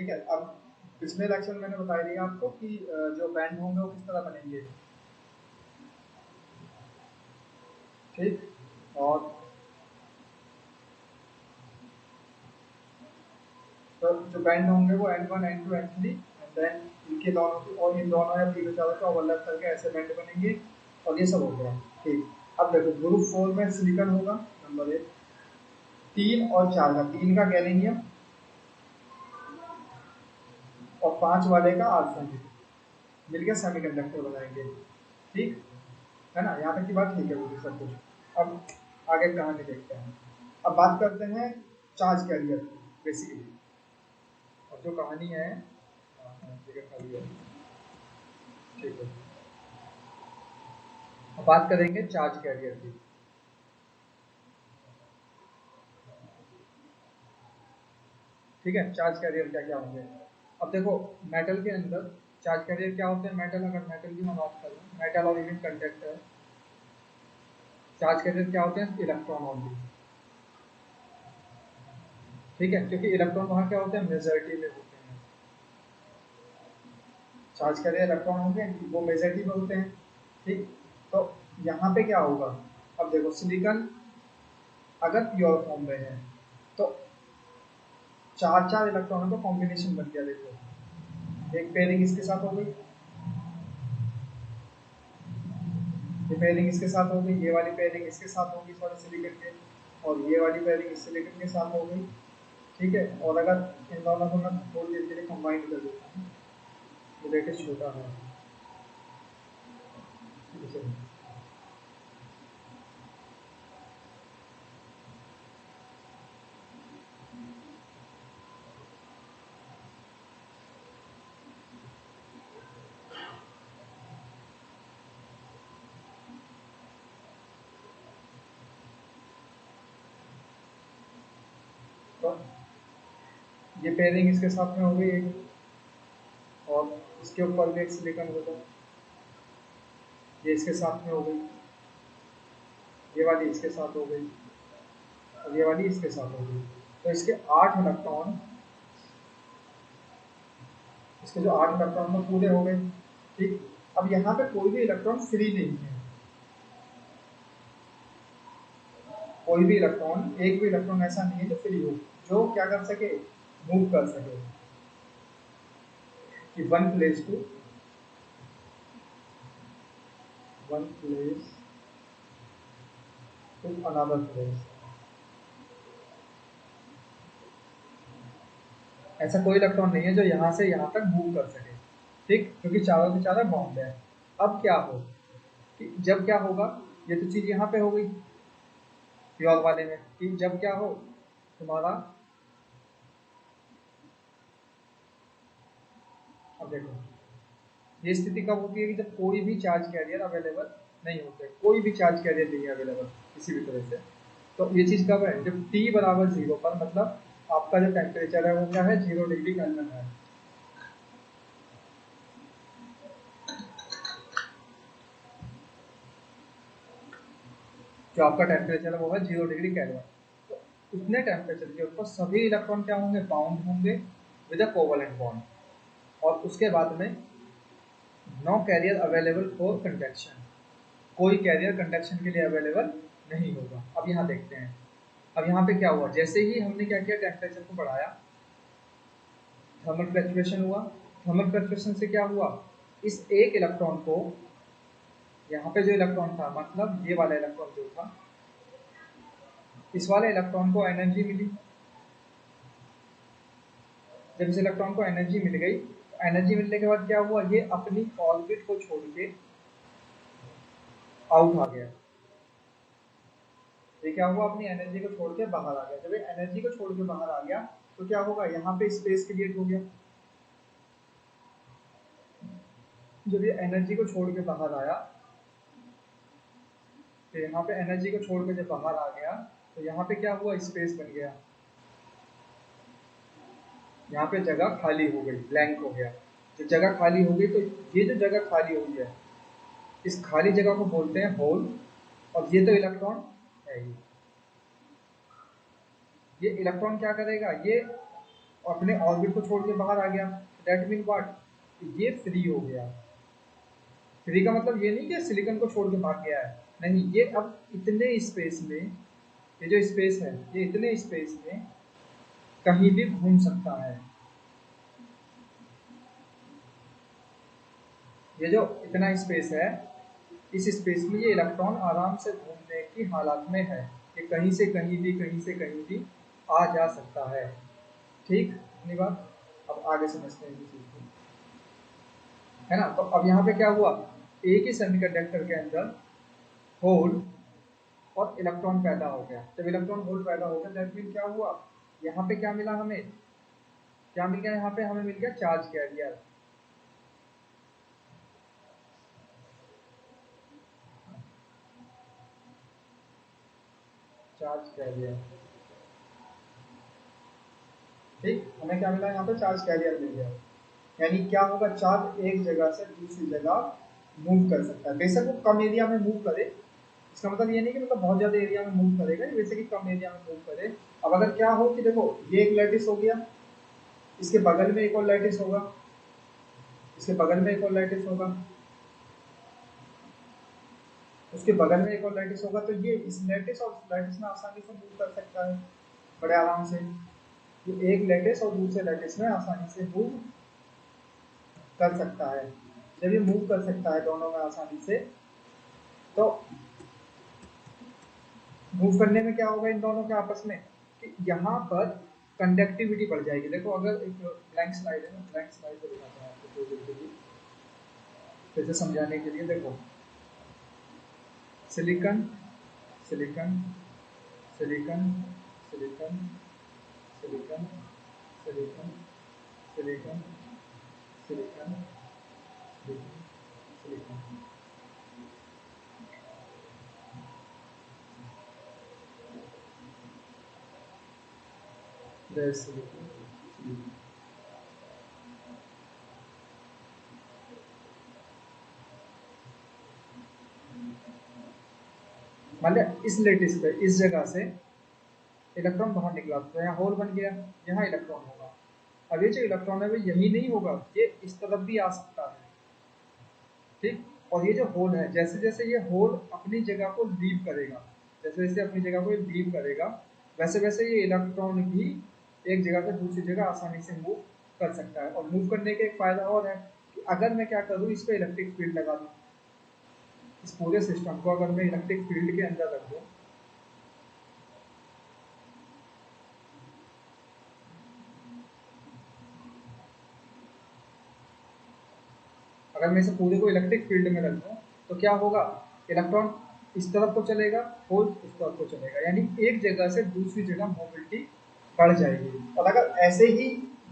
ठीक है। अब पिछले लेक्चर में मैंने बता दिया आपको कि जो बैंड होंगे वो किस तरह बनेंगे, ठीक। और तो जो बैंड होंगे वो N1, N2, N3 and then इनके दोनों और इन दोनों या तीनों चारों का ओवरलैप करके ऐसे बैंड बनेंगे और ये सब हो गया, ठीक। अब देखो ग्रुप 4 में सिलिकॉन होगा नंबर 1, 3 और 4 का, 3 का गैलीनियम और 5 वाले का आर्सेनिक मिलकर सेमीकंडक्टर बनाएंगे, ठीक है ना। यहाँ तक की बात ठीक है मुझे सब कुछ। अब आगे कहानी देखते हैं। अब बात करते हैं चार्ज कैरियर बेसिकली, और जो कहानी है जगह खाली है, ठीक है। अब बात करेंगे चार्ज कैरियर की। ठीक है, चार्ज कैरियर क्या क्या होंगे। अब देखो मेटल के अंदर चार्ज कैरियर क्या होते हैं। मेटल, अगर मेटल की मैं बात करूँ, मेटल और इवन कंडक्टर, चार्ज कैरियर क्या होते हैं, इलेक्ट्रॉन ओनली, ठीक है। क्योंकि इलेक्ट्रॉन वहाँ क्या होते हैं, मेजॉरिटी में होते हैं। चार्ज कैरियर इलेक्ट्रॉन होंगे वो मेजॉरिटी में होते हैं, ठीक। तो यहाँ पे क्या होगा, अब देखो सिलिकॉन अगर प्योर फॉर्म में है तो 4 इलेक्ट्रॉनों का कॉम्बिनेशन बन गया। देखो एक पेयरिंग इसके साथ हो गई, ये पेयरिंग इसके साथ हो गई, ये वाली पेयरिंग इसके साथ होगी थोड़ा सिलिकॉन के, और ये वाली पेयरिंग इस सिलिकॉन के साथ हो गई, ठीक है। और अगर इन दोनों को मैं थोड़ी देर के लिए कंबाइन कर देता हूँ, तो देखिए छोटा है, तो ये पेयरिंग इसके साथ में हो गई एक, और इसके ऊपर भी एक सिलिकॉन होगा, ये इसके साथ में हो गई, ये वाली इसके साथ हो गई, और ये वाली इसके साथ हो गई। तो इसके 8 इलेक्ट्रॉन, इसके जो 8 इलेक्ट्रॉन में पूरे हो गए, ठीक। अब यहाँ पे कोई भी इलेक्ट्रॉन फ्री नहीं है, कोई भी इलेक्ट्रॉन, एक भी इलेक्ट्रॉन ऐसा नहीं है जो फ्री हो, जो क्या कर सके, मूव कर सके कि one place to another place. ऐसा कोई इलेक्ट्रॉन नहीं है जो यहाँ से यहाँ तक मूव कर सके, ठीक, क्योंकि चारों के चारों बाउंड है। अब क्या हो कि जब क्या होगा, ये तो चीज यहाँ पे हो गई प्योर वाले में, कि जब क्या हो तुम्हारा, अब देखो ये स्थिति कब होती है कि जब कोई भी चार्ज कैरियर अवेलेबल नहीं होते, कोई भी चार्ज कैरियर नहीं है अवेलेबल किसी भी तरह से। तो ये चीज कब है, जब T बराबर 0 पर, मतलब आपका जो टेम्परेचर है वो क्या है, 0 डिग्री केल्विन है। जो आपका टेम्परेचर है वो है 0 डिग्री केल्विन। तो उतने टेम्परेचर के ऊपर सभी इलेक्ट्रॉन क्या होंगे, बाउंड होंगे विद अ कोवलेंट बॉन्ड, और उसके बाद में no carrier available for conduction, कोई कैरियर कंडक्शन के लिए अवेलेबल नहीं होगा। अब यहाँ देखते हैं, अब यहाँ पे क्या हुआ, जैसे ही हमने क्या किया, टेम्परेचर को बढ़ाया, थर्मल फ्लक्चुएशन हुआ। थर्मल फ्लक्चुएशन से क्या हुआ, इस एक इलेक्ट्रॉन को, यहाँ पे जो इलेक्ट्रॉन था, मतलब ये वाला इलेक्ट्रॉन जो था, इस वाले इलेक्ट्रॉन को एनर्जी मिली। जब इस इलेक्ट्रॉन को एनर्जी मिल गई, एनर्जी मिलने के बाद क्या हुआ, ये अपनी ऑर्बिट को छोड़ के आउट आ गया। ये क्या हुआ, अपनी एनर्जी को छोड़ के बाहर आ गया। जब ये एनर्जी को छोड़ के बाहर आ गया तो क्या होगा, यहाँ पे स्पेस क्रिएट हो गया। जब ये एनर्जी को छोड़ के बाहर आया, तो यहाँ पे एनर्जी को छोड़ के जब बाहर आ गया तो यहाँ पे क्या हुआ, स्पेस बन गया, यहाँ पे जगह खाली हो गई, ब्लैंक हो गया। जब जगह खाली हो गई तो ये जो जगह खाली हुई है, इस खाली जगह को बोलते हैं होल, और ये तो इलेक्ट्रॉन है ही। ये इलेक्ट्रॉन क्या करेगा, ये अपने ऑर्बिट को छोड़ के बाहर आ गया, दैट मीन व्हाट, ये फ्री हो गया। फ्री का मतलब ये नहीं कि सिलिकॉन को छोड़ के भाग गया है, नहीं, ये अब इतने स्पेस में, ये जो स्पेस है ये इतने स्पेस में कहीं भी घूम सकता है। ये जो इतना स्पेस है, इस स्पेस में ये इलेक्ट्रॉन आराम से घूमने की हालत में है, ये कहीं से कहीं भी, कहीं से कहीं भी आ जा सकता है। ठीक, इतनी बात। अब आगे समझते हैं इस चीज को, है ना। तो अब यहाँ पे क्या हुआ, एक ही सेमीकंडक्टर के अंदर होल और इलेक्ट्रॉन पैदा हो गया। जब इलेक्ट्रॉन होल पैदा हो गया, दैट मीन क्या हुआ, यहाँ पे क्या मिला हमें, क्या मिल गया, यहाँ पे हमें मिल गया चार्ज कैरियर। चार्ज कैरियर, ठीक, हमें क्या मिला यहाँ पे, चार्ज कैरियर मिल गया। यानी क्या होगा, चार्ज एक जगह से दूसरी जगह मूव कर सकता है। बेशक वो कम एरिया में मूव करे, इसका मतलब ये नहीं कि मतलब बहुत ज्यादा एरिया में मूव करेगा, वैसे कि कम एरिया में मूव करे। अब अगर क्या हो कि देखो, ये एक लैटिस हो गया, इसके बगल में एक और लैटिस होगा, इसके बगल में एक और लैटिस होगा, उसके बगल में एक और लैटिस होगा, तो ये इस लैटिस और उस लैटिस में आसानी से मूव कर सकता है, बड़े आराम से। ये एक लैटिस और दूसरे लैटिस में आसानी से मूव कर सकता है। जब ये मूव कर सकता है दोनों में आसानी से, तो मूव करने में क्या होगा इन दोनों के आपस में, कि यहाँ पर कंडक्टिविटी बढ़ जाएगी। देखो, अगर एक ब्लैंक स्लाइड है ना, ब्लैंक स्लाइड पे दिखाता हूँ आपको बिल्कुल फिर से समझाने के लिए। देखो, silicon silicon silicon silicon silicon silicon silicon silicon silicon, silicon. मान लिया इस लेटिस पे, इस जगह से इलेक्ट्रॉन बाहर निकला, तो यहाँ होल बन गया, यहाँ इलेक्ट्रॉन होगा। अब ये जो इलेक्ट्रॉन है वो यही नहीं होगा, ये इस तरफ भी आ सकता है, ठीक। और ये जो होल है, जैसे जैसे ये होल अपनी जगह को लीव करेगा, जैसे जैसे अपनी जगह को लीव करेगा, वैसे वैसे ये इलेक्ट्रॉन भी एक जगह से दूसरी जगह आसानी से मूव कर सकता है। और मूव करने का एक फायदा और है कि अगर मैं क्या करूँ, इस पर इलेक्ट्रिक फील्ड लगा दूँ, इस पूरे सिस्टम को अगर मैं इलेक्ट्रिक फील्ड के अंदर रख दूँ, अगर मैं इसे पूरे को इलेक्ट्रिक फील्ड में रख दूँ, तो क्या होगा, इलेक्ट्रॉन इस तरफ को चलेगा, होल इस तरफ को चलेगा, यानी एक जगह से दूसरी जगह मोबिलिटी बढ़ जाएगी। और अगर ऐसे ही,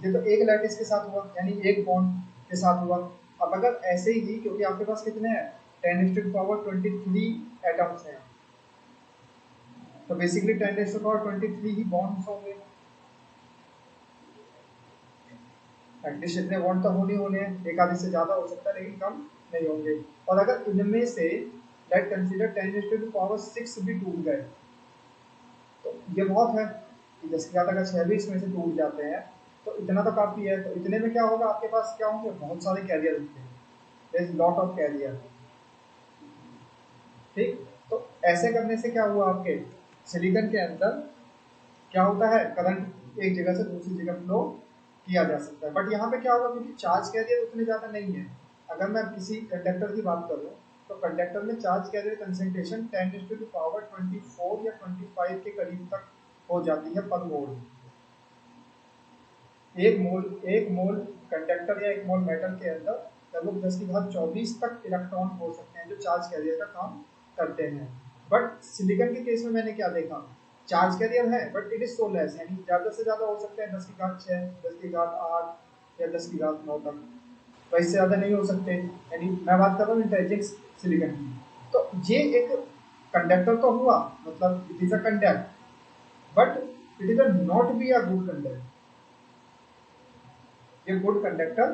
ये तो एक लैटिस के साथ हुआ, यानी एक बॉन्ड के साथ हुआ। अब अगर ऐसे ही, क्योंकि आपके पास कितने हैं, 10⁻23 एटम्स हैं, तो बेसिकली 10⁻23 ही बॉन्ड्स होंगे। एटलीस्ट इतने बॉन्ड तो होने हैं, एक आधे से ज़्यादा हो सकता है लेकिन कम नहीं होंगे। और अगर इनमें से लेट कंसीडर 10⁻6 भी टूट गए, तो ये बहुत है कि 10 अगर 6 भी इसमें से टूट जाते हैं, तो इतना तो काफ़ी है। तो इतने में क्या होगा, आपके पास क्या होंगे, बहुत सारे कैरियर होंगे, there is lot of carrier, ठीक। तो ऐसे करने से क्या हुआ, आपके सिलिकॉन के अंदर क्या होता है, करंट एक जगह से दूसरी जगह फ्लो किया जा सकता है। बट यहाँ पे क्या होगा, क्योंकि चार्ज कैरियर उतने ज़्यादा नहीं है। अगर मैं किसी कंडक्टर की बात करूँ, तो कंडक्टर में चार्ज कैरियर कंसेंट्रेशन 10⁻24 या 25 के करीब तक हो जाती है पर मोल। एक मोल कंडक्टर या एक मोल मेटल के अंदर लगभग 10⁻24 तक इलेक्ट्रॉन हो सकते हैं जो चार्ज कैरियर का काम करते हैं। बट सिलिकॉन के केस में मैंने क्या देखा, चार्ज कैरियर है but it is so less, यानी ज़्यादा से ज़्यादा हो सकते हैं 10⁻6, 10⁻8 या 10⁻9 तक, तो इससे ज़्यादा नहीं हो सकते। यानी मैं बात कर रहा हूँ इंटेलिजेंस सिलिकॉन की। तो ये एक कंडक्टर तो हुआ, मतलब it is a conduct, but it is not be a good conductor, ये गुड कंडक्टर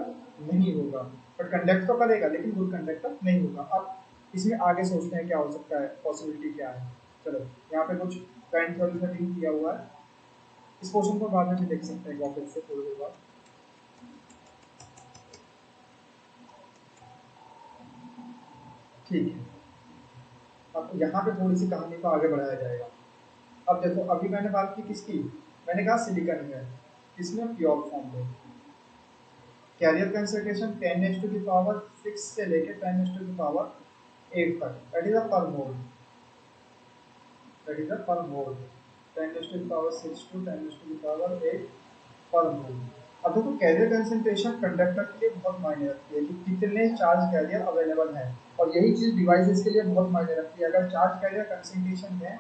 नहीं होगा। बट कंडक्ट तो करेगा लेकिन गुड कंडक्टर नहीं होगा। अब इसमें आगे सोचते हैं क्या हो सकता है, पॉसिबिलिटी क्या है। चलो, यहाँ पे कुछ करंट थ्योरी से लिंक किया हुआ है, इस क्वेश्चन को बाद में भी देख सकते हैं वापस से थोड़ी देर बाद। ठीक है, अब यहाँ पे थोड़ी सी कहानी को आगे बढ़ाया जाएगा। अब देखो, अभी मैंने बात की किसकी, मैंने कहा सिलिकॉन में, इसमें प्योर फॉर्म में कैरियर कंसंट्रेशन 10⁻⁶ से लेके 10⁻8 तक, दैट इज अ पर मोल, दैट इज अ पर मोल, 10⁻6 टू 10⁸ पर मोल। अब देखो, कैरियर कंसंट्रेशन कंडक्टर के लिए बहुत मायने रखती है कि कितने चार्ज कैरियर अवेलेबल हैं, और यही चीज डिवाइसेस के लिए बहुत मायने रखती है। अगर चार्ज कैरियर कंसंट्रेशन में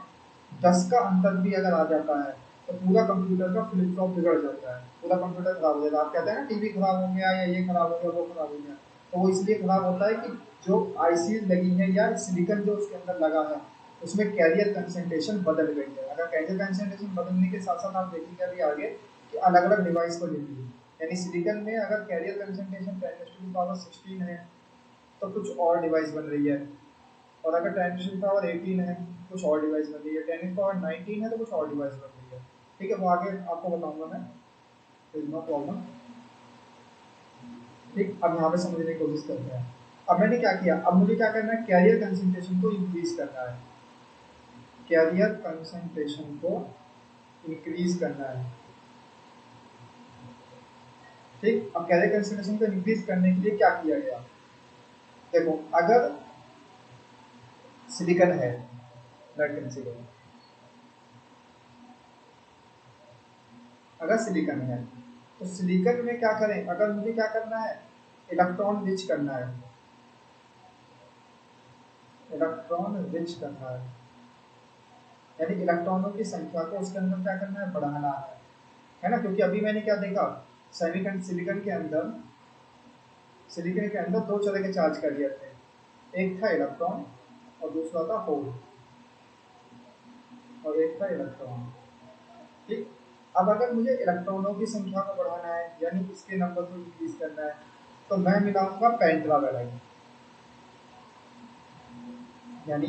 10 का अंतर भी अगर आ जाता है तो पूरा कंप्यूटर का फ्लिप फ्लॉप बिगड़ जाता है, पूरा कंप्यूटर खराब हो जाएगा। आप कहते हैं ना टीवी खराब हो गया या ये खराब हो गया वो खराब हो गया, तो वो इसलिए खराब होता है कि जो आईसी लगी है या सिलिकॉन जो उसके अंदर लगा है उसमें कैरियर कंसंट्रेशन बदल गई है। अगर कैरियर कंसंट्रेशन बदलने के साथ साथ आप देखेंगे अभी आगे कि अलग अलग डिवाइस को लेती है, यानी सिलिकॉन में अगर कैरियर कंसंट्रेशन 10⁻16 है तो कुछ और डिवाइस बन रही है, और अगर 10⁻18 है कुछ और डिवाइस बन रही है, 10⁻19 है तो कुछ और डिवाइस बन रही है। ठीक है, वो आगे आपको बताऊंगा मैं, नो प्रॉब्लम। ठीक, अब यहाँ पे समझने की कोशिश करते हैं। अब मैंने क्या किया, अब मुझे क्या करना है, कैरियर कंसंट्रेशन को इंक्रीज करना है, कैरियर कंसंट्रेशन को इंक्रीज करना है। ठीक, अब कैरियर कंसंट्रेशन को इंक्रीज करने के लिए क्या किया गया, देखो अगर सिलिकॉन है, लेट कंसीडर, अगर सिलिकॉन है तो सिलिकॉन में क्या करें, अगर मुझे क्या करना है, इलेक्ट्रॉन रिच करना है, इलेक्ट्रॉन रिच करना यानी इलेक्ट्रॉनों की संख्या को उसके अंदर क्या करना है, बढ़ाना है ना। क्योंकि अभी मैंने क्या देखा, सिलिकॉन के अंदर, सिलिकॉन के अंदर दो तरह के चार्ज कैरियर थे, एक था इलेक्ट्रॉन और दूसरा था होल, और एक था इलेक्ट्रॉन। ठीक, अब अगर मुझे इलेक्ट्रॉनों की संख्या को बढ़ाना है यानी इसके नंबर को इंक्रीज करना है तो मैं मिलाऊंगा पेंटावैलेंट, यानी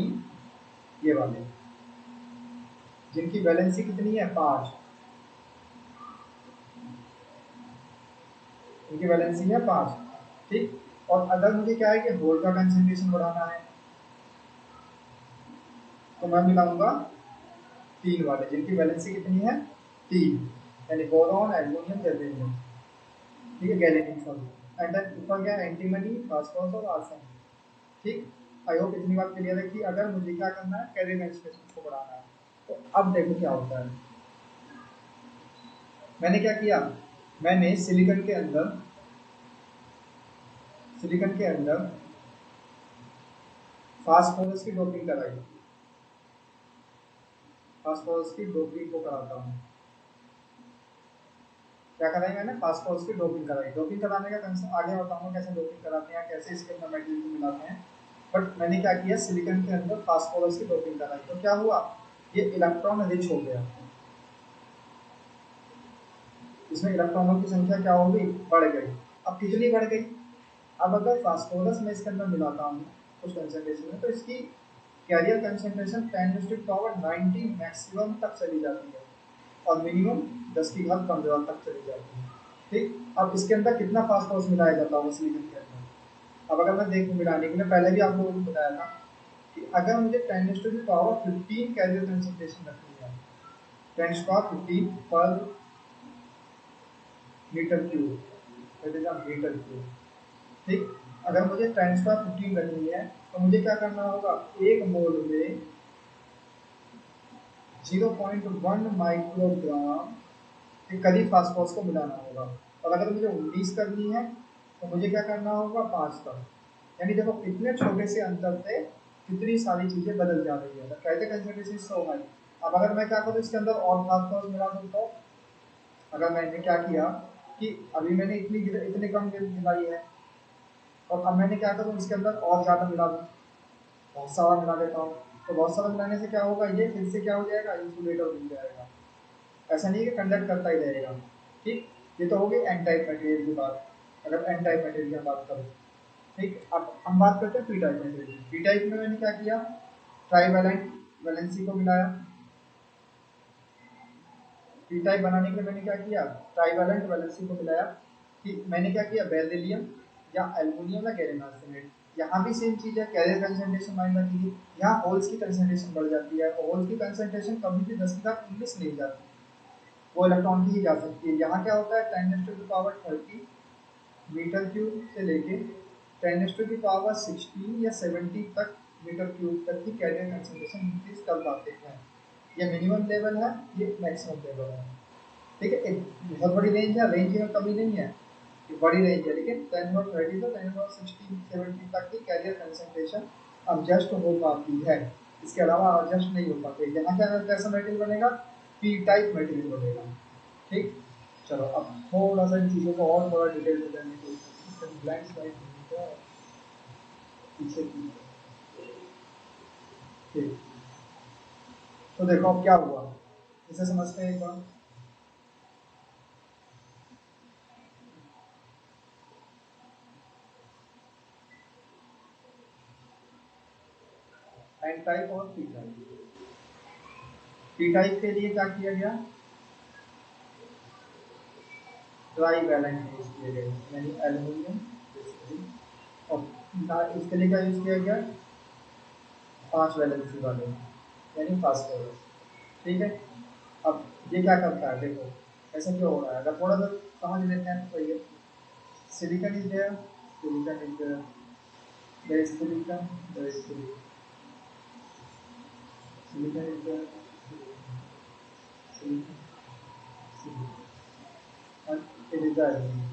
ये वाले जिनकी वैलेंसी कितनी है 5, इनकी वैलेंसी है 5। ठीक, और अगर मुझे क्या है कि होल का कंसंट्रेशन बढ़ाना है तो मैं मिलाऊंगा 3 वाले जिनकी वैलेंसी कितनी है 3, यानी बोरॉन, एल्यूमिनियम, जर्मेनियम, ठीक है, गैलेनियम सॉरी, एंड देन ऊपर क्या है, एंटीमनी, फास्फोरस और आर्सेन। ठीक, आई होप इतनी बात क्लियर है कि अगर मुझे क्या करना है, कैरियर कंसंट्रेशन को बढ़ाना है। तो अब देखो क्या होता है, मैंने क्या किया, मैंने सिलिकॉन के अंदर, सिलिकॉन के अंदर फास्फोरस की डोपिंग कराई, फास्फोरस की डोपिंग को कराता हूँ, क्या कराई मैंने, फास्फोरस की डोपिंग कराई। डोपिंग कराने का कंसेप्ट आगे बताऊंगा कैसे डोपिंग कराते हैं, कैसे इसके अंदर मेटेरियल को मिलाते हैं। बट मैंने क्या किया, सिलिकॉन के अंदर फास्फोरस की डोपिंग कराई, तो क्या हुआ, ये इलेक्ट्रॉन रिच हो गया, इसमें इलेक्ट्रॉनों की संख्या क्या हो गई, बढ़ गई। अब कितनी बढ़ गई, अब अगर फास्फोरस में इसके अंदर मिलाता हूँ उस कंसंट्रेशन में तो इसकी कैरियर कंसंट्रेशन 10⁻90 मैक्सिमम तक चली जाती है और मिनिमम 10⁻15 तक चली जाती है। ठीक, अब इसके अंदर कितना फास्फोरस मिलाया जाता होगा सिलिकॉन के अंदर, अब अगर मैं देखूँ मिलाने के लिए, पहले भी आप लोगों को बताया था कि अगर मुझे 10⁻15 कैरियर कंसंट्रेशन रखनी है, 10⁻15 पर मीटर क्यूब, मीटर क्यूब। ठीक, अगर मुझे 10⁻15 रखनी है तो मुझे क्या करना होगा, एक मोल में 0.1 माइक्रोग्राम के करीब फास्फोरस को मिलाना होगा, और अगर मुझे 19 करनी है तो मुझे क्या करना होगा, 5 तक। यानी देखो इतने छोटे से अंतर से कितनी सारी चीजें बदल जा रही है, कैसे कंसंट्रेशन सो हाई। अब अगर मैं क्या करूँ, इसके अंदर और फास्फोरस मिला दूँ तो, अगर मैंने क्या किया कि अभी मैंने इतनी कम मिलाई है और अब मैंने क्या करूँ, इसके अंदर और ज़्यादा मिला दूँ, बहुत सारा मिला देता हूँ, तो बहुत सारा मिलाने से क्या होगा, ये फिर से क्या हो जाएगा, इंसुलेटर बन जाएगा। ऐसा नहीं है कि कंडक्ट करता ही रहेगा। ठीक, ये तो हो गई एन टाइप मटेरियल की बात, अगर एन टाइप मटेरियल की बात करूँ। ठीक, अब हम बात करते हैं P type material. P type में मैंने क्या किया, ट्राईवैलेंट वैलेंसी को मिलाया, पी टाइप बनाने के लिए मैंने क्या किया, ट्राइवेलेंट वैलेंसी को मिलाया कि मैंने क्या किया, बेरिलियम या एल्युमिनियम या गैलियम आर्सेनाइड। यहाँ भी सेम चीज़ है, कैरियर कंसंट्रेशन माइंड रखिए, यहाँ होल्स की कंसंट्रेशन बढ़ जाती है, और होल्स की कंसंट्रेशन कभी भी 10⁻19 नहीं जाती, वो इलेक्ट्रॉन की ही जा सकती है। यहाँ क्या होता है, 10⁻30 मीटर क्यूब से लेके 10⁻16 या 70 तक मीटर क्यूब तक की कैरियर कंसंट्रेशन इंक्रीज कर पाते हैं। ये मिनिमम लेवल है, ये मैक्सिमम लेवल है। ठीक है, एक बहुत बड़ी रेंज है, रेंज में कमी नहीं है, ये बड़ी रेंज है, लेकिन 10⁻30 से 10⁻16 70 तक की कैरियर कंसंट्रेशन एडजस्ट हो पाती है, इसके अलावा एडजस्ट नहीं हो पाती। यहाँ क्या कैसा मटेरियल बनेगा, पी टाइप मटेरियल बनेगा। ठीक, चलो अब थोड़ा सा इन चीज़ों को और थोड़ा डिटेल में जानने की कोशिश करते हैं। ब्लैंक स्लाइड पीछे की। ठीक, तो देखो अब क्या हुआ, इसे समझते हैं एक बार। एन टाइप और पी टाइप। पी टाइप के लिए क्या किया गया, ट्राई वैलेंट यूज किए गए, यानी एल्यूमिनियम, और इसके लिए क्या यूज किया गया, 5 वैलेंसी वाले, यानी फास्फोरस। ठीक है, अब ये क्या करता है, देखो ऐसा क्यों हो रहा है, अगर थोड़ा सा समझ लेते हैं तो ये silicon is there, silicon is there, there is silicon, there is silicon, silicon is there, silicon, silicon, and it is the aluminum।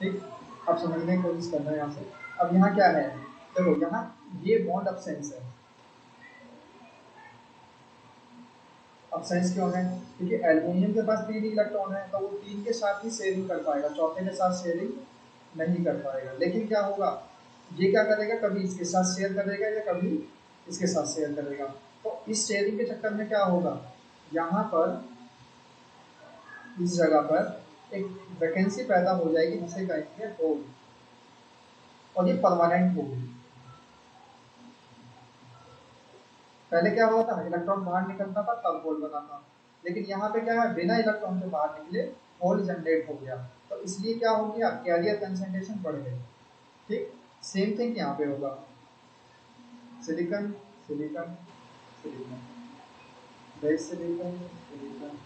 ठीक, अब समझने की कोशिश करना है यहाँ से। अब यहाँ क्या है, देखो यहाँ ये बॉन्ड अब्सेंस है। अब्सेंस क्यों है, क्योंकि एल्युमिनियम के पास 3 इलेक्ट्रॉन है, तो वो 3 के साथ ही शेयरिंग कर पाएगा, चौथे के साथ शेयरिंग नहीं कर पाएगा। लेकिन क्या होगा, ये क्या करेगा, कभी इसके साथ शेयर करेगा या कभी इसके साथ शेयर करेगा। तो इस शेयरिंग के चक्कर में क्या होगा, यहाँ पर इस जगह पर एक वैकेंसी पैदा हो जाएगी, जिसे कहेंगे होल, और ये परमानेंट होगी। पहले क्या हुआ था, इलेक्ट्रॉन बाहर निकलता था तब होल बना था, लेकिन यहाँ पे क्या है, बिना इलेक्ट्रॉन के बाहर निकले होल जनरेट हो गया, तो इसलिए क्या हो गया, कैरियर कंसंट्रेशन बढ़ गई। ठीक, सेम थिंग यहाँ पे होगा, silicon, silicon, silicon, base silicon, silicon,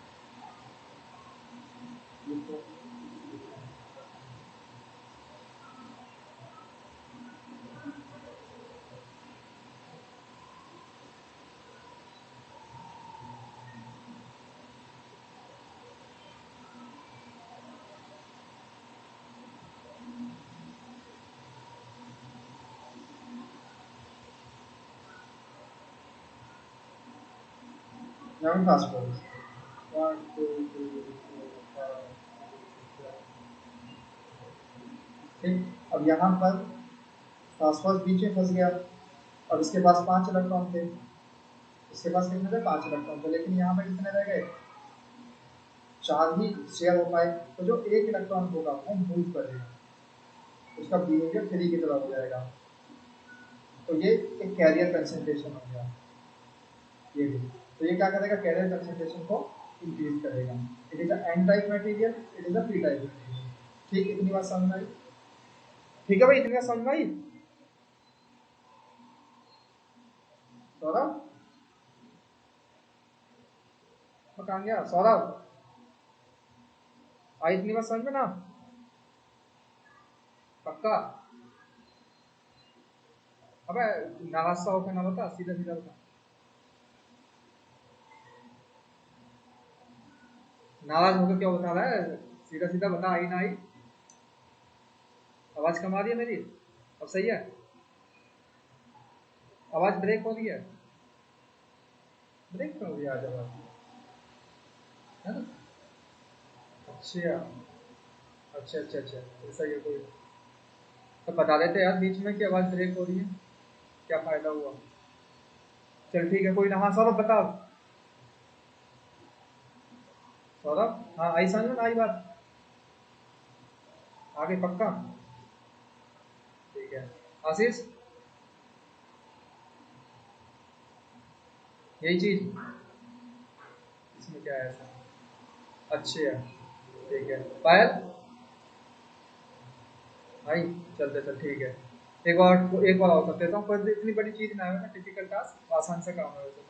यहाँ पे फास्फोरस 1 2 3 4 5। ठीक, अब यहाँ पर फास्फोरस बीच में फंस गया, और इसके पास 5 इलेक्ट्रॉन थे, इसके पास कितने थे, 5 इलेक्ट्रॉन थे, लेकिन यहाँ पे कितने रह गए, 4 ही शेयर हो पाए। तो जो एक इलेक्ट्रॉन होगा वो मूव करेगा, उसका बिहेवियर 3 की तरह हो जाएगा, तो ये एक कैरियर कंसंट्रेशन हो गया। ये भी, तो ये क्या करेगा, कैरियर कंसंट्रेशन को इंक्रीज करेगा। It is an type material, it is a P type material. ठीक, इतनी बात समझ आई, ठीक है भाई, इतनी बात समझ आई। सौरभ, मैं कहाँ गया, सौरभ आई इतनी बात समझ में ना, पक्का। अबे नाराज सा होकर ना बता, सीधा सीधा बता, नाराज होकर क्या बता रहा है, सीधा सीधा बता, आई ना आई। आवाज कम आ रही है मेरी, अब सही है, आवाज ब्रेक हो रही है, ब्रेक क्यों हो रही है आज आवाज, है ना। अच्छा अच्छा अच्छा अच्छा, ऐसा ही है कोई, तो बता देते यार बीच में कि आवाज ब्रेक हो रही है, क्या फायदा हुआ। चल ठीक है, कोई ना, हाँ सौरभ बता। सौरभ, हाँ आई समझ में, आई बात, आगे पक्का, ठीक है। आशीष, यही चीज, इसमें क्या है ऐसा, अच्छी है, ठीक है। पायल, भाई चलते चल, ठीक है। एक और कर देता हूँ, पर इतनी बड़ी चीज ना है ना, टिपिकल टास्क, आसान से काम है वैसे तो।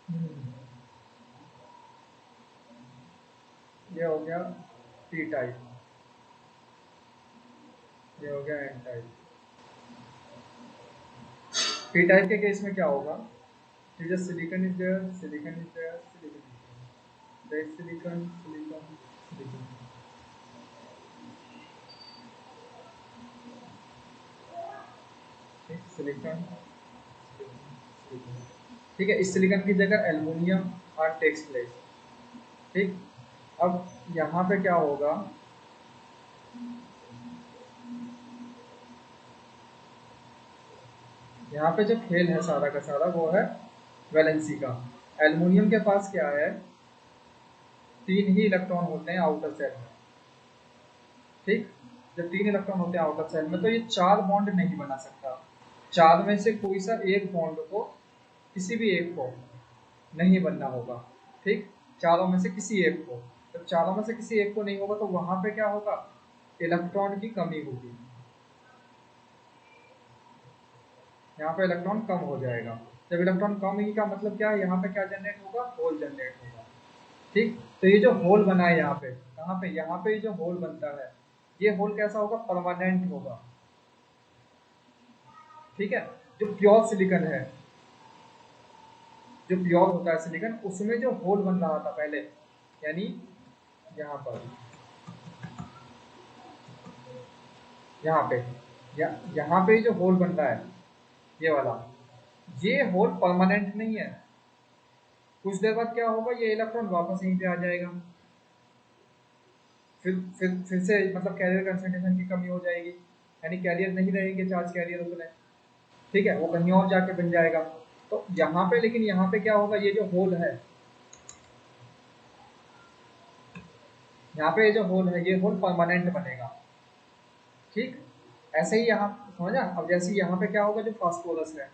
हम्म, ये हो गया टी टाइप, ये हो गया एन टाइप। पी टाइप के केस में क्या होगा, ठीक है, silicon is there, silicon is there, silicon is there, silicon silicon silicon, ठीक, सिलिकॉन सिलिकॉन, ठीक है। इस सिलिकॉन की जगह एल्युमिनियम और टेक्स प्लेस, ठीक। अब यहाँ पे क्या होगा, यहाँ पे जो खेल है सारा का सारा वो है वैलेंसी का। एल्युमिनियम के पास क्या है, तीन ही इलेक्ट्रॉन होते हैं आउटर सेल में, ठीक। जब तीन इलेक्ट्रॉन होते हैं आउटर सेल में, तो ये चार बॉन्ड नहीं बना सकता। चार में से कोई सा एक बॉन्ड को, किसी भी एक को नहीं बनना होगा, ठीक। चारों में से किसी एक को, जब चारों में से किसी एक को नहीं होगा तो वहां पे क्या होगा, इलेक्ट्रॉन की कमी होगी, यहाँ पे इलेक्ट्रॉन कम हो जाएगा। जब इलेक्ट्रॉन कम ही का मतलब क्या है, यहाँ पे क्या जनरेट होगा, होल जनरेट होगा, ठीक। तो ये जो होल बना है यहाँ पे, कहाँ पे, यहाँ पे ये जो होल बनता है, ये होल कैसा होगा, परमानेंट होगा, ठीक है। जो प्योर सिलिकन है, जो प्योर होता है सिलिकन, उसमें जो होल बन रहा था पहले, यानी यहाँ पर, यहाँ पे, यहाँ पे जो होल बन रहा है, ये वाला, ये होल परमानेंट नहीं है। कुछ देर बाद क्या होगा, ये इलेक्ट्रॉन वापस यहीं पे आ जाएगा, फिर से मतलब कैरियर कंसंट्रेशन की कमी हो जाएगी, यानी कैरियर नहीं रहेंगे, चार्ज कैरियर उतने, ठीक है, वो कहीं और जाके बन जाएगा। तो यहाँ पे, लेकिन यहाँ पे क्या होगा, ये जो होल है, यहाँ पे ये जो होल है, ये होल परमानेंट बनेगा, ठीक। ऐसे ही यहाँ, समझा। अब जैसे यहाँ पे क्या होगा, जो फास्फोरस है,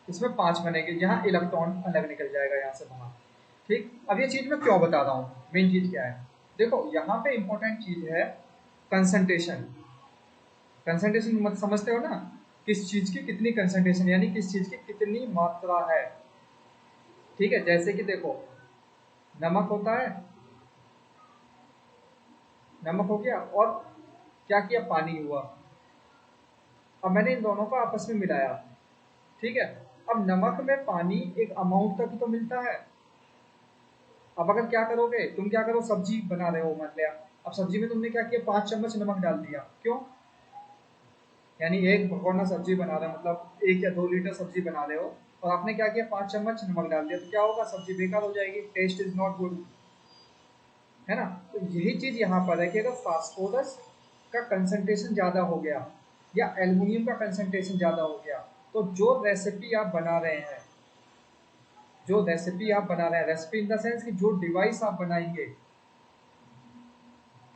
इसमें पांच बनेंगे, यहाँ इलेक्ट्रॉन अलग निकल जाएगा यहाँ से बाहर, ठीक। अब ये चीज मैं क्यों बता रहा हूँ, मेन चीज क्या है, देखो यहाँ पे इंपॉर्टेंट चीज है कंसंट्रेशन। कंसंट्रेशन मत समझते हो ना, किस चीज की कितनी कंसंट्रेशन, यानी किस चीज की कितनी मात्रा है, ठीक है। जैसे कि देखो, नमक होता है, नमक हो गया, और क्या किया, पानी हुआ। अब मैंने इन दोनों को आपस में मिलाया, ठीक है। अब नमक में पानी एक अमाउंट तक तो मिलता है। अब अगर क्या करोगे, तुम क्या करो, सब्जी बना रहे हो मान लिया, अब सब्जी में तुमने क्या किया, 5 चम्मच नमक डाल दिया, क्यों, यानी एक भगोना सब्जी बना रहे हो, मतलब 1 या 2 लीटर सब्जी बना रहे हो, और आपने क्या किया, 5 चम्मच नमक डाल दिया, तो क्या होगा, सब्जी बेकार हो जाएगी, टेस्ट इज नॉट गुड, है ना। तो यही चीज यहाँ पर है कि अगर फास्फोरस का कंसंट्रेशन ज्यादा हो गया, या एल्युमिनियम का कंसंट्रेशन ज्यादा हो गया, तो जो रेसिपी आप बना रहे हैं, जो रेसिपी आप बना रहे हैं, रेसिपी इन द सेंस कि जो डिवाइस आप बनाएंगे,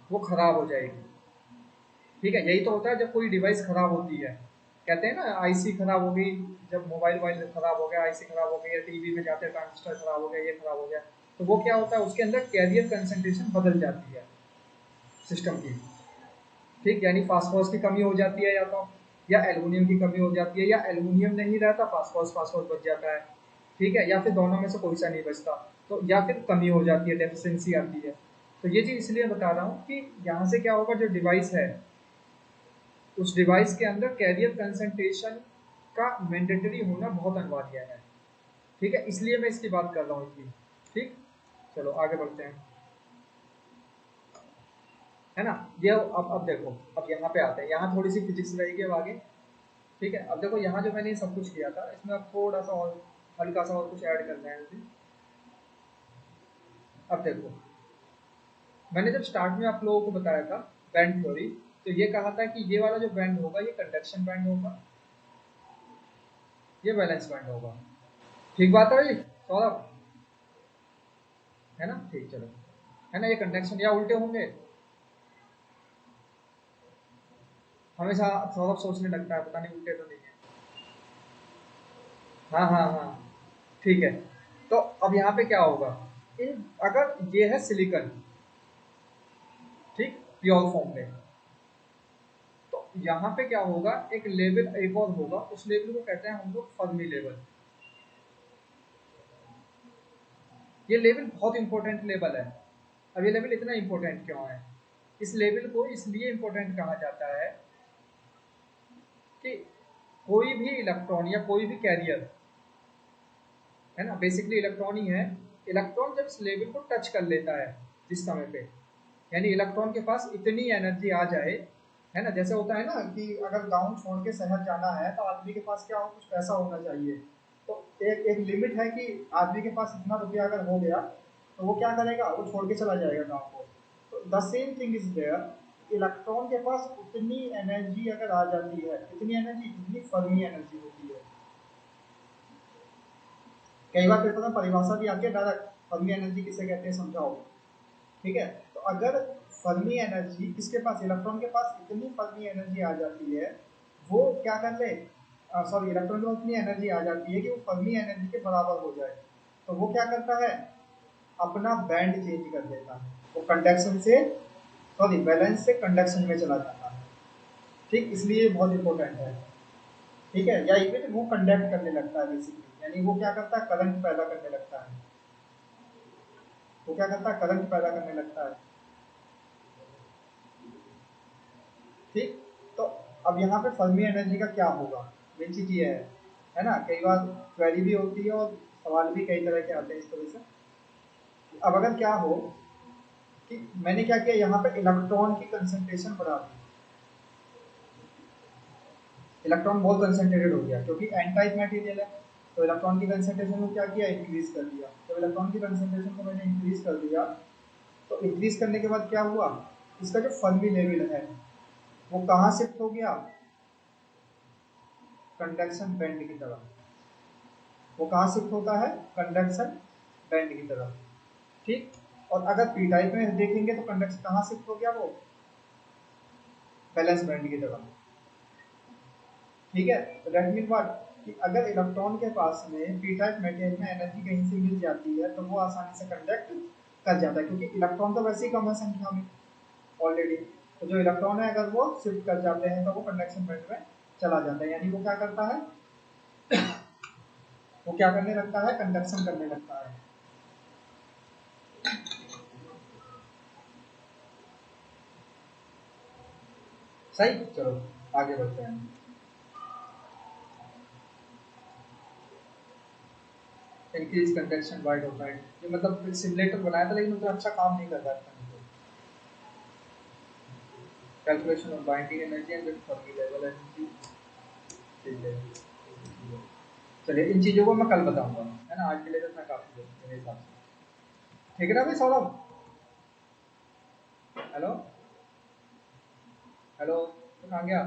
वो खराब हो जाएगी, ठीक है। यही तो होता है जब कोई डिवाइस खराब होती है, कहते हैं ना आईसी खराब हो गई, जब मोबाइल वाइल खराब हो गया, आईसी खराब हो गई, या टीवी में जाते ट्रांजिस्टर खराब हो गया, ये खराब हो गया, तो वो क्या होता है, उसके अंदर कैरियर कंसंट्रेशन बदल जाती है सिस्टम की, ठीक। यानी फास्फोरस की कमी हो जाती है, या तो, या एल्युमिनियम की कमी हो जाती है, या एल्युमिनियम नहीं रहता, फास्फोरस फास्फोरस बच जाता है, ठीक है, या फिर दोनों में से कोई सा नहीं बचता, तो या फिर कमी हो जाती है, डेफिशिएंसी आती है। तो ये चीज इसलिए बता रहा हूँ कि यहाँ से क्या होगा, जो डिवाइस है, उस डिवाइस के अंदर कैरियर कंसंट्रेशन का मैंडेटरी होना बहुत अनिवार्य है, ठीक है, इसलिए मैं इसकी बात कर रहा हूँ इतनी, ठीक। चलो आगे बढ़ते हैं, है ना। ये अब देखो, अब यहाँ पे आते हैं, यहाँ थोड़ी सी फिजिक्स रहेगी अब आगे, ठीक है। अब देखो यहाँ जो मैंने सब कुछ किया था, इसमें अब थोड़ा सा और हल्का सा और कुछ ऐड करना है मुझे। अब देखो, मैंने जब स्टार्ट में आप लोगों को बताया था बैंड थ्योरी, तो ये कहा था कि ये वाला जो बैंड होगा, ये कंडक्शन बैंड होगा, ये वैलेंस बैंड होगा। ठीक बात है भाई सौरभ, है ना? ठीक, चलो, है ना? ये कंडक्शन या उल्टे होंगे, हमेशा सौरभ सोचने लगता है, पता नहीं उल्टे तो नहीं है। हाँ हाँ हाँ, ठीक है। तो अब यहाँ पे क्या होगा, इन अगर ये है सिलिकॉन, ठीक, प्योर फॉर्म में, तो यहाँ पे क्या होगा, एक लेवल एक और होगा, उस लेवल को कहते हैं हम लोग फर्मी लेवल। ये लेवल बहुत इंपॉर्टेंट लेवल है। अब ये लेवल इतना इंपॉर्टेंट क्यों है? इस लेवल को इसलिए इंपॉर्टेंट कहा जाता है कि कोई भी इलेक्ट्रॉन या कोई भी कैरियर, है ना, बेसिकली इलेक्ट्रॉन ही है, इलेक्ट्रॉन जब इस लेवल को टच कर लेता है जिस समय पे, यानी इलेक्ट्रॉन के पास इतनी एनर्जी आ जाए, है ना, जैसे होता है ना कि अगर गांव छोड़ के शहर जाना है तो आदमी के पास क्या हो, कुछ पैसा होना चाहिए। तो एक एक लिमिट है कि आदमी के पास इतना रुपया अगर हो गया तो वो क्या करेगा, वो छोड़ के चला जाएगा गांव को। तो the same thing is there, electron के पास उतनी एनर्जी अगर आ जाती है, इतनी एनर्जी जितनी फर्मी एनर्जी होती है। कई बार पेपर में परिभाषा भी आती है डायरेक्ट, फर्मी एनर्जी किसे कहते हैं समझाओ। ठीक है, तो अगर फर्मी एनर्जी किसके पास, इलेक्ट्रॉन के पास इतनी फर्मी एनर्जी आ जाती है, वो क्या कर ले, सॉरी, इलेक्ट्रॉन के पास इतनी एनर्जी आ जाती है कि वो फर्मी एनर्जी के बराबर हो जाए, तो वो क्या करता है, अपना बैंड चेंज कर देता है, वो कंडक्शन से, सॉरी, वैलेंस से कंडक्शन में चला जाता है। ठीक, इसलिए बहुत इंपॉर्टेंट है। ठीक है, या इवन वो कंडक्ट करने लगता है बेसिकली, यानी वो क्या करता है, करंट पैदा करने लगता है। वो क्या करता है, करंट पैदा करने लगता है। ठीक, तो अब यहाँ पे फर्मी एनर्जी का क्या होगा, मेन चीज ये है ना, कई बार क्वेरी भी होती है और सवाल भी कई तरह के आते हैं इस तरह से। अब अगर क्या हो कि मैंने क्या किया, यहाँ पे इलेक्ट्रॉन की कंसंट्रेशन बढ़ा दी, इलेक्ट्रॉन बहुत कंसंट्रेटेड हो गया क्योंकि एन टाइप मटेरियल है, तो इलेक्ट्रॉन की कंसंट्रेशन को क्या किया, इंक्रीज कर दिया। तो इलेक्ट्रॉन की कंसंट्रेशन को मैंने इंक्रीज कर दिया, तो इंक्रीज करने के बाद क्या हुआ, इसका जो फर्मी लेवल है वो कहाँ शिफ्ट हो गया, कंडक्शन बैंड की तरफ। वो कहाँ शिफ्ट होता है, कंडक्शन बैंड की तरफ। ठीक, और अगर पी टाइप में देखेंगे तो कंडक्शन कहाँ शिफ्ट हो गया, वो बैलेंस बैंड की तरफ। ठीक है, तो दैट मीन व्हाट, कि अगर इलेक्ट्रॉन के पास में पी टाइप मटेरियल में एनर्जी कहीं से मिल जाती है तो वो आसानी से कंडक्ट कर जाता है, क्योंकि इलेक्ट्रॉन तो वैसे ही कम है संख्या में ऑलरेडी। तो जो इलेक्ट्रॉन है अगर वो शिफ्ट कर जाते हैं तो वो कंडक्शन बैंड में चला जाता है, यानी वो क्या करता है, वो क्या करने लगता है, कंडक्शन करने लगता है। सही, चलो आगे बढ़ते हैं। इंक्रीज कंडक्शन वाइड होता है, ये मतलब सिमुलेटर बनाया था लेकिन उतना अच्छा काम नहीं कर रहा था। Calculation of binding energy and Fermi level energy. ठीक है, चलिए इन चीज़ों को मैं कल बताऊंगा, है ना, आज के लिए तो इतना काफ़ी है मेरे हिसाब से। ठीक है ना भाई सौरभ? हेलो, हेलो, तो कहाँ गया?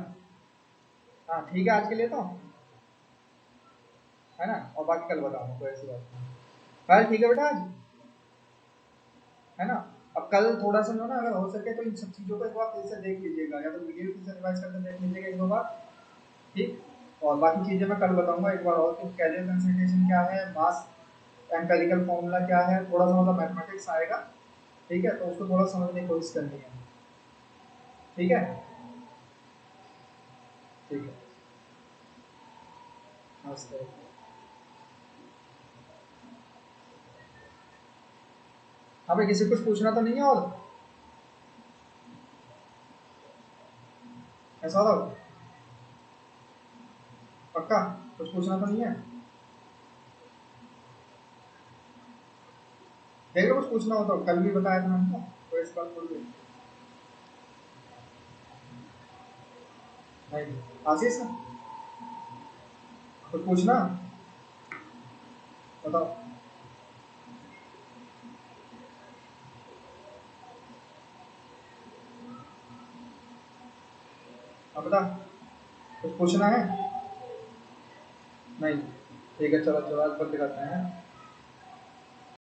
हाँ ठीक है, आज के लिए तो, है ना, और बाकी कल बताऊंगा, कोई ऐसी बात नहीं। कल ठीक है बेटा, आज, है ना। अब कल थोड़ा सा जो ना, अगर हो सके तो इन सब चीज़ों को एक बार फिर से देख लीजिएगा, या तो वीडियो फिर से रिवाइज करके देख लीजिएगा एक दो बार। ठीक, और बाकी चीज़ें मैं कल बताऊंगा एक बार और, कि कैरियर कंसंट्रेशन क्या है, मास एम्पेरिकल फॉर्मूला क्या है, थोड़ा सा मतलब मैथमेटिक्स आएगा। ठीक है, तो उसको थोड़ा समझने की कोशिश करनी है। ठीक है, ठीक है, नमस्ते। हाँ भाई, किसी कुछ पूछना तो नहीं है और, ऐसा हो, पक्का कुछ पूछना तो नहीं है? देख लो, कुछ पूछना हो तो, कल भी बताया था मैंने, तो इस बात बोल रही नहीं, आशीष कुछ पूछना, बताओ। अब बता, कुछ पूछना है? नहीं, ठीक है, चलो चलो आज पर दिखाते हैं।